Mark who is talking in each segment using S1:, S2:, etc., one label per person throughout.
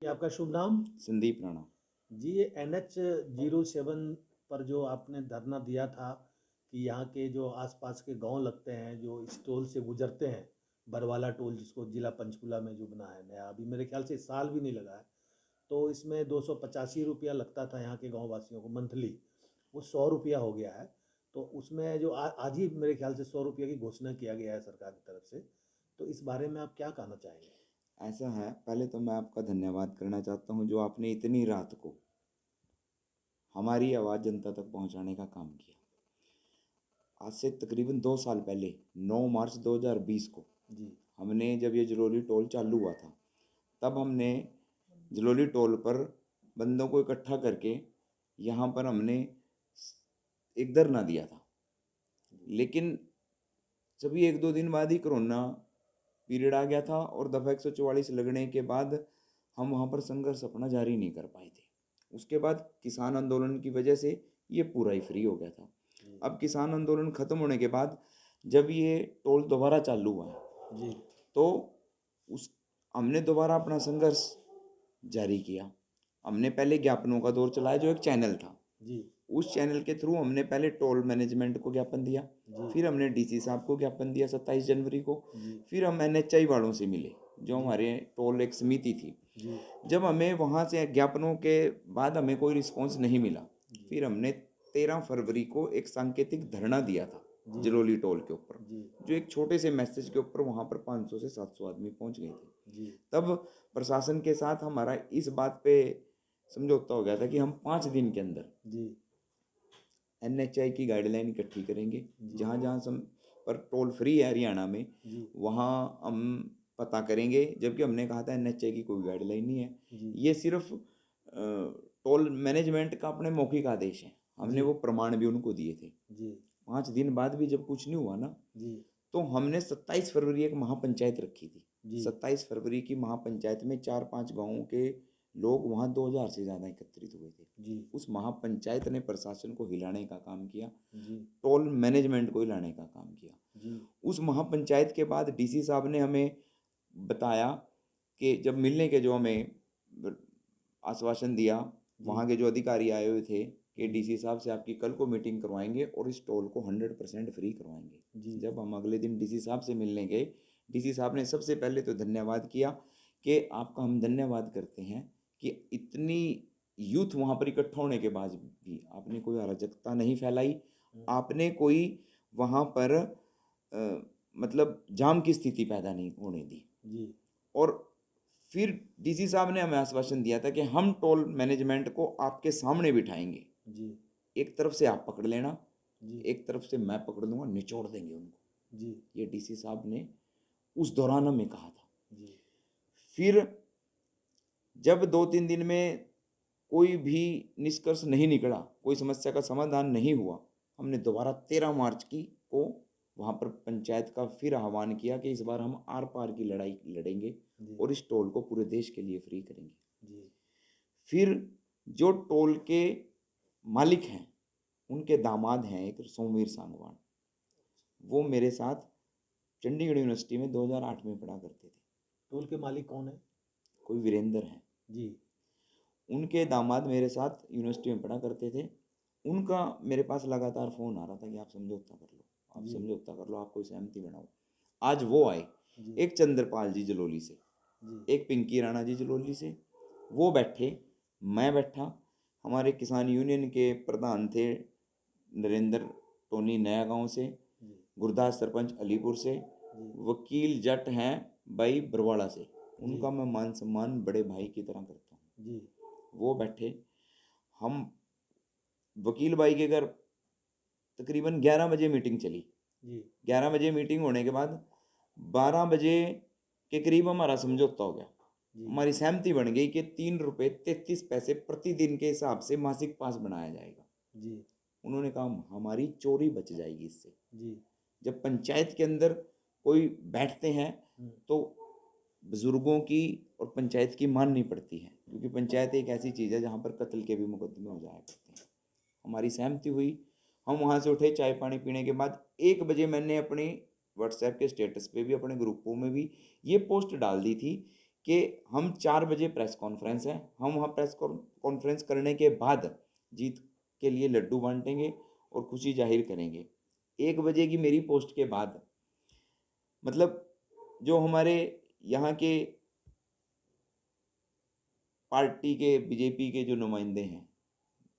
S1: आपका शुभ नाम?
S2: संदीप राणा।
S1: जी, ये NH-07 पर जो आपने धरना दिया था कि यहाँ के जो आसपास के गांव लगते हैं जो इस टोल से गुजरते हैं, बरवाला टोल जिसको जिला पंचकुला में जो बना है नया, अभी मेरे ख्याल से साल भी नहीं लगा है। तो इसमें 285 रुपया लगता था यहाँ के गाँव वासियों को मंथली, वो 100 रुपया हो गया है। तो उसमें जो आज ही मेरे ख्याल से 100 रुपया की घोषणा किया गया है सरकार की तरफ से। तो इस बारे में आप क्या कहना चाहेंगे?
S2: ऐसा है, पहले तो मैं आपका धन्यवाद करना चाहता हूँ जो आपने इतनी रात को हमारी आवाज़ जनता तक पहुँचाने का काम किया। आज से तकरीबन 2 साल पहले 9 मार्च 2020 को
S1: जी।
S2: हमने जब ये जलोली टोल चालू हुआ था, तब हमने जलोली टोल पर बंदों को इकट्ठा करके यहाँ पर हमने एक धरना दिया था। लेकिन सभी 1-2 दिन बाद ही कोरोना पीरियड आ गया था और दफ़ा 144 लगने के बाद हम वहाँ पर संघर्ष अपना जारी नहीं कर पाए थे। उसके बाद किसान आंदोलन की वजह से ये पूरा ही फ्री हो गया था। अब किसान आंदोलन ख़त्म होने के बाद जब ये टोल दोबारा चालू हुआ है
S1: जी।
S2: तो उस हमने दोबारा अपना संघर्ष जारी किया। हमने पहले ज्ञापनों का दौर चलाया जो एक चैनल था।
S1: जी।
S2: उस चैनल के थ्रू हमने पहले टोल मैनेजमेंट को ज्ञापन दिया, फिर हमने डीसी साहब को ज्ञापन दिया 27 जनवरी को, फिर हम NHI वालों से मिले जो हमारे टोल एक समिति थी। जब हमें वहाँ से ज्ञापनों के बाद हमें कोई रिस्पॉन्स नहीं मिला, फिर हमने 13 फरवरी को एक सांकेतिक धरना दिया था जलोली टोल के ऊपर, जो एक छोटे से मैसेज के ऊपर वहाँ पर 500 से 700 आदमी पहुँच गए थे। तब प्रशासन के साथ हमारा इस बात पे समझौता हो गया था कि हम 5 दिन के अंदर NHI की गाइडलाइन इकट्ठी करेंगे, जहाँ जहाँ पर टोल फ्री है हरियाणा में वहाँ हम पता करेंगे। जबकि हमने कहा था NHI की कोई गाइडलाइन नहीं है, ये सिर्फ टोल मैनेजमेंट का अपने मौखिक आदेश है। हमने वो प्रमाण भी उनको दिए थे। 5 दिन बाद भी जब कुछ नहीं हुआ ना, तो हमने 27 फरवरी एक महापंचायत रखी थी। 27 फरवरी की महापंचायत में 4-5 गाँवों के लोग वहाँ 2000 से ज़्यादा एकत्रित हुए थे। उस महापंचायत ने प्रशासन को हिलाने का काम किया, टोल मैनेजमेंट को हिलाने का काम किया। उस महापंचायत के बाद डीसी साहब ने हमें बताया कि जब मिलने के जो हमें आश्वासन दिया, वहाँ के जो अधिकारी आए हुए थे कि डीसी साहब से आपकी कल को मीटिंग करवाएंगे और इस टोल को 100% फ्री करवाएंगे। जब हम अगले दिन डीसी साहब से मिलने गए, डीसी साहब ने सबसे पहले तो धन्यवाद किया कि आपका हम धन्यवाद करते हैं कि इतनी यूथ वहाँ पर इकट्ठा होने के बाद भी आपने कोई अराजकता नहीं फैलाई, आपने कोई वहाँ पर मतलब जाम की स्थिति पैदा नहीं होने दी। और फिर डीसी साहब ने हमें आश्वासन दिया था कि हम टोल मैनेजमेंट को आपके सामने बिठाएंगे, एक तरफ से आप पकड़ लेना, एक तरफ से मैं पकड़ लूँगा, निचोड़ देंगे उनको। ये डीसी साहब ने उस दौरान हमें कहा था। फिर जब 2-3 दिन में कोई भी निष्कर्ष नहीं निकला, कोई समस्या का समाधान नहीं हुआ, हमने दोबारा 13 मार्च को वहाँ पर पंचायत का फिर आह्वान किया कि इस बार हम आर पार की लड़ाई लड़ेंगे और इस टोल को पूरे देश के लिए फ्री करेंगे। फिर जो टोल के मालिक हैं उनके दामाद हैं एक सोमवीर सांगवान, वो मेरे साथ चंडीगढ़ यूनिवर्सिटी में 2008 में पढ़ा करते थे।
S1: टोल के मालिक कौन है?
S2: कोई वीरेंद्र हैं
S1: जी।
S2: उनके दामाद मेरे साथ यूनिवर्सिटी में पढ़ा करते थे। उनका मेरे पास लगातार फ़ोन आ रहा था कि आप समझौता कर लो, आप समझौता कर लो, आप कोई सहमति बनाओ। आज वो आए, एक चंद्रपाल जी जलोली से, एक पिंकी राणा जी जलोली से, वो बैठे, मैं बैठा, हमारे किसान यूनियन के प्रधान थे नरेंद्र टोनी नया गांव से, गुरदास सरपंच अलीपुर से, वकील जट हैं भाई बरवाड़ा से, उनका मैं मान सम्मान बड़े भाई की तरह करता हूँ। वो बैठे, हम वकील भाई के घर तकरीबन 11 बजे मीटिंग चली। 11 बजे मीटिंग होने के बाद 12 बजे के करीब हमारा समझौता हो गया। हमारी सहमति बन गई कि 3 रुपये 33 पैसे प्रतिदिन के हिसाब से मासिक पास बनाया जाएगा। उन्होंने कहा हमारी चोरी बच जाएगी इससे। जब पंचायत के अंदर कोई बैठते हैं तो बुजुर्गों की और पंचायत की माननी पड़ती है, क्योंकि पंचायत एक ऐसी चीज़ है जहाँ पर कत्ल के भी मुकदमे हो जाया करते हैं। हमारी सहमति हुई, हम वहाँ से उठे। चाय पानी पीने के बाद 1 बजे मैंने अपनी व्हाट्सएप के स्टेटस पे भी, अपने ग्रुपों में भी ये पोस्ट डाल दी थी कि हम 4 बजे प्रेस कॉन्फ्रेंस है, हम वहाँ प्रेस कॉन्फ्रेंस करने के बाद जीत के लिए लड्डू बांटेंगे और खुशी जाहिर करेंगे। 1 बजे की मेरी पोस्ट के बाद मतलब जो हमारे यहाँ के पार्टी के बीजेपी के जो नुमाइंदे हैं,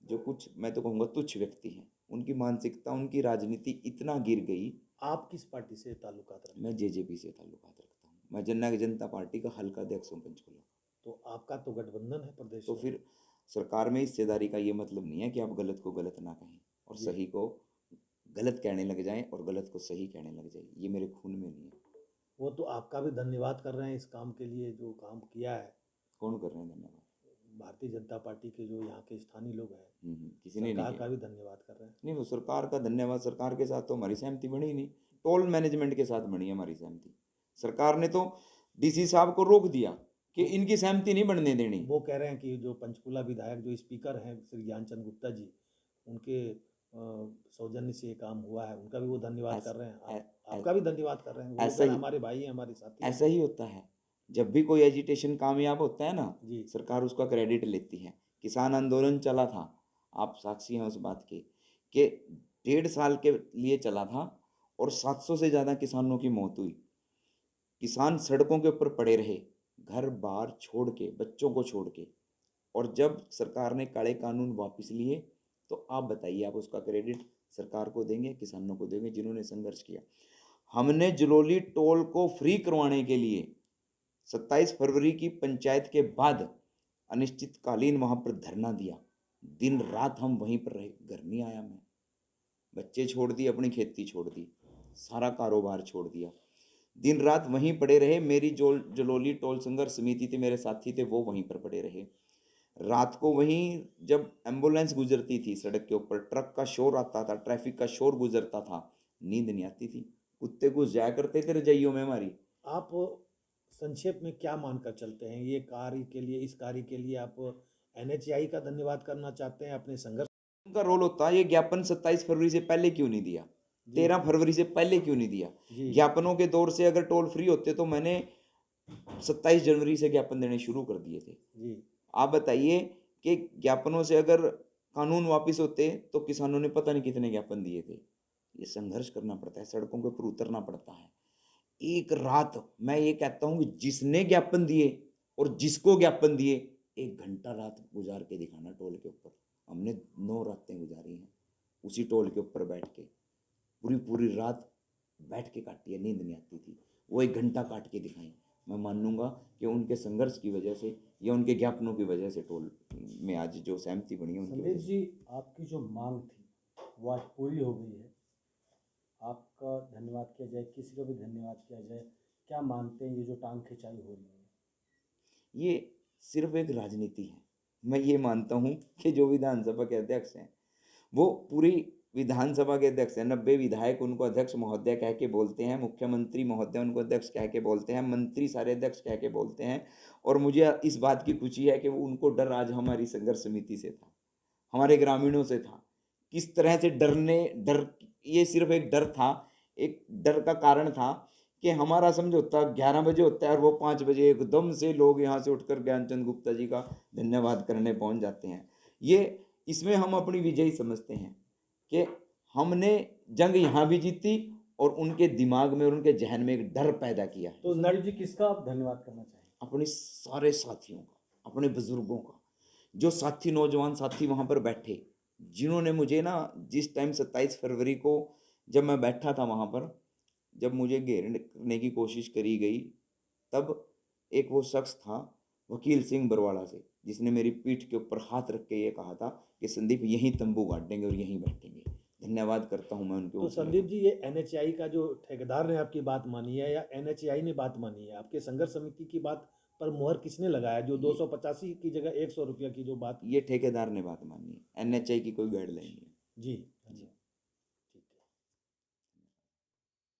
S2: जो कुछ मैं तो कहूँगा तुच्छ व्यक्ति हैं, उनकी मानसिकता, उनकी राजनीति इतना गिर गई।
S1: आप किस पार्टी से ताल्लुकात रखते हैं?
S2: मैं जेजेपी से ताल्लुकात रखता हूँ, मैं जननायक जनता पार्टी का हल्का अध्यक्ष हूँ पंचकुला।
S1: तो आपका तो गठबंधन है प्रदेश
S2: तो
S1: में।
S2: फिर सरकार में हिस्सेदारी का ये मतलब नहीं है कि आप गलत को गलत ना कहें और
S1: जी।
S2: सही को गलत कहने लग जाएं और गलत को सही कहने लग जाए, ये मेरे खून में नहीं है।
S1: वो तो आपका भी धन्यवाद कर रहे हैं इस काम के लिए जो काम किया है।
S2: कौन कर रहे हैं धन्यवाद?
S1: भारतीय जनता पार्टी के जो यहाँ के स्थानीय लोग हैं,
S2: किसी ने नहीं
S1: सरकार
S2: किया।
S1: का भी धन्यवाद कर रहे हैं।
S2: नहीं, वो सरकार का धन्यवाद, सरकार के साथ तो हमारी सहमति बनी ही नहीं, टोल मैनेजमेंट के साथ बनी है हमारी सहमति। सरकार ने तो डीसी साहब को रोक दिया कि इनकी सहमति नहीं बनने देनी।
S1: वो कह रहे हैं कि जो पंचकुला विधायक जो स्पीकर हैं श्री ज्ञानचंद गुप्ता जी, उनके सौजन्य से ये काम हुआ है, उनका भी वो धन्यवाद कर रहे हैं। आपका भी धन्यवाद कर रहे हैं। वो
S2: ऐसा
S1: कह रहे
S2: ही
S1: हैं हमारे भाई हैं, हमारे साथी हैं।
S2: ऐसा ही होता है, जब भी कोई एजिटेशन कामयाब होता है ना,
S1: जी।
S2: सरकार उसका क्रेडिट लेती है। किसान आंदोलन चला था, आप साक्षी हैं उस बात के, कि 1.5 साल के लिए चला था और 700 से ज़्यादा किसानों की मौत हुई। किसान सड़कों के ऊपर पड़े रहे, घर बार छोड़ के, बच्चों को छोड़ के, और जब सरकार ने काले कानून वापस लिए तो आप बताइए, आप उसका क्रेडिट सरकार को देंगे, किसानों को देंगे जिन्होंने संघर्ष किया। हमने जलोली टोल को फ्री करवाने के लिए 27 फरवरी की पंचायत के बाद अनिश्चितकालीन वहां पर धरना दिया। दिन रात हम वहीं पर रहे, घर नहीं आया मैं, बच्चे छोड़ दिए, अपनी खेती छोड़ दी, सारा कारोबार छोड़ दिया, दिन रात वहीं पड़े रहे। मेरी जो जलोली टोल संघर्ष समिति थी, मेरे साथी थे, वो वहीं पर पड़े रहे। रात को वहीं जब एम्बुलेंस गुजरती थी सड़क के ऊपर, ट्रक का शोर आता था, ट्रैफिक का शोर गुजरता था, नींद नहीं आती थी, कुत्ते घुस जाया करते थे रजाइयों में हमारी।
S1: आप संक्षेप में क्या मानकर चलते हैं ये कार्य के लिए, इस कार्य के लिए आप NHAI का धन्यवाद करना चाहते हैं, अपने संघर्ष?
S2: उनका रोल होता है, ये ज्ञापन 27 फरवरी से पहले क्यों नहीं दिया, 13 फरवरी से पहले क्यों नहीं दिया? ज्ञापनों के दौर से अगर टोल फ्री होते तो मैंने 27 जनवरी से ज्ञापन देने शुरू कर दिए थे।
S1: जी।
S2: आप बताइए कि ज्ञापनों से अगर कानून वापस होते तो किसानों ने पता नहीं कितने ज्ञापन दिए थे। ये संघर्ष करना पड़ता है, सड़कों के ऊपर उतरना पड़ता है। एक रात, मैं ये कहता हूँ कि जिसने ज्ञापन दिए और जिसको ज्ञापन दिए, 1 घंटा रात गुजार के दिखाना टोल के ऊपर। हमने 9 रातें गुजारी हैं उसी टोल के ऊपर बैठ के, पूरी पूरी रात बैठ के काटी है, नींद नहीं आती थी। वो 1 घंटा काट के दिखाई। मैं मानूंगा कि उनके संघर्ष की वजह से या उनके ज्ञापनों की वजह से टोल में आज जो सहमति बनी है उनकी
S3: संदीप
S2: वजह से।
S3: जी, आपकी जो मांग थी वो आज पूरी हो गई है। आपका धन्यवाद किया जाए, किसी का भी धन्यवाद किया जाए, क्या मानते हैं ये जो टांग खिंचाई हो रही है?
S2: ये सिर्फ एक राजनीति है। मैं ये मानता हूँ कि जो विधानसभा के अध्यक्ष हैं वो पूरी विधानसभा के अध्यक्ष हैं, 90 विधायक उनको अध्यक्ष महोदय कह के बोलते हैं, मुख्यमंत्री महोदय उनको अध्यक्ष कह के बोलते हैं, मंत्री सारे अध्यक्ष कह के बोलते हैं। और मुझे इस बात की खुशी है कि वो उनको डर आज हमारी संघर्ष समिति से था, हमारे ग्रामीणों से था। किस तरह से डर, ये सिर्फ एक डर था, एक डर का कारण था कि हमारा समझौता 11 बजे होता है और वो 5 बजे एकदम से लोग यहाँ से उठकर ज्ञानचंद गुप्ता जी का धन्यवाद करने पहुँच जाते हैं। ये इसमें हम अपनी विजय समझते हैं कि हमने जंग यहाँ भी जीती और उनके दिमाग में और उनके जहन में एक डर पैदा किया।
S3: तो संदीप जी, किसका आप धन्यवाद करना चाहेंगे?
S2: अपने सारे साथियों का, अपने बुजुर्गों का, जो साथी नौजवान साथी वहाँ पर बैठे, जिन्होंने मुझे ना जिस टाइम 27 फरवरी को जब मैं बैठा था वहाँ पर, जब मुझे घेरने की कोशिश करी गई, तब एक वो शख्स था वकील सिंह बरवाड़ा से, जिसने मेरी पीठ के ऊपर हाथ रख के ये कहा था कि संदीप यहीं तंबू गाड़ देंगे और यहीं बैठेंगे। धन्यवाद करता हूँ मैं उनके।
S1: तो संदीप जी, ये NHAI का जो ठेकेदार ने आपकी बात मानी है या NHAI ने बात मानी है? आपके संघर्ष समिति की बात पर मुहर किसने लगाया, जो 285 की जगह 100 रुपया की जो बात?
S2: ये ठेकेदार ने बात मानी है, NHAI की कोई गाइडलाइन नहीं है।
S1: जी।